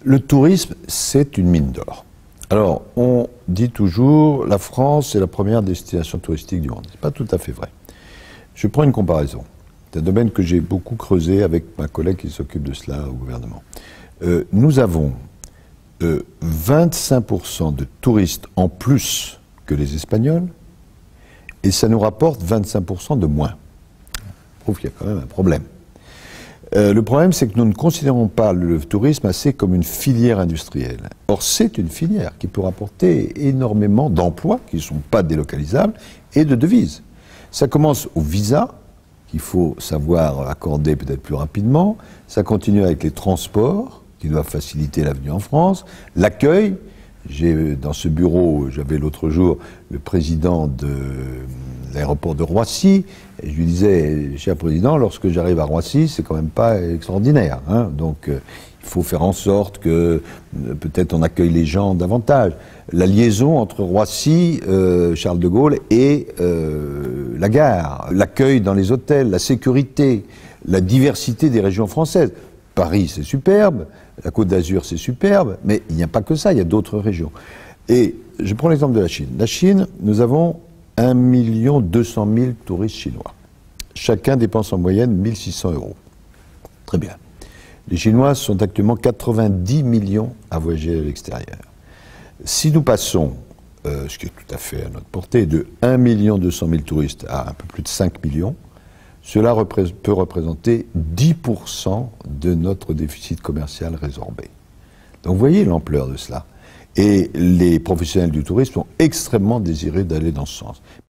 Le tourisme, c'est une mine d'or. Alors, on dit toujours la France est la première destination touristique du monde. Ce n'est pas tout à fait vrai. Je prends une comparaison. C'est un domaine que j'ai beaucoup creusé avec ma collègue qui s'occupe de cela au gouvernement. Nous avons 25% de touristes en plus que les Espagnols et ça nous rapporte 25% de moins. Ça prouve qu'il y a quand même un problème. Le problème, c'est que nous ne considérons pas le tourisme assez comme une filière industrielle. Or, c'est une filière qui peut rapporter énormément d'emplois qui ne sont pas délocalisables et de devises. Ça commence au visa, qu'il faut savoir accorder peut-être plus rapidement. Ça continue avec les transports, qui doivent faciliter l'avenue en France. L'accueil. Dans ce bureau, j'avais l'autre jour le président de l'aéroport de Roissy, et je lui disais, cher président, lorsque j'arrive à Roissy, c'est quand même pas extraordinaire, hein, donc il faut faire en sorte que peut-être on accueille les gens davantage. La liaison entre Roissy, Charles de Gaulle et la gare, l'accueil dans les hôtels, la sécurité, la diversité des régions françaises. Paris, c'est superbe, la Côte d'Azur, c'est superbe, mais il n'y a pas que ça, il y a d'autres régions. Et je prends l'exemple de la Chine. La Chine, nous avons 1 200 000 touristes chinois. Chacun dépense en moyenne 1 600 €. Très bien. Les Chinois sont actuellement 90 millions à voyager à l'extérieur. Si nous passons, ce qui est tout à fait à notre portée, de 1 200 000 touristes à un peu plus de 5 millions, cela peut représenter 10% de notre déficit commercial résorbé. Donc vous voyez l'ampleur de cela. Et les professionnels du tourisme sont extrêmement désireux d'aller dans ce sens.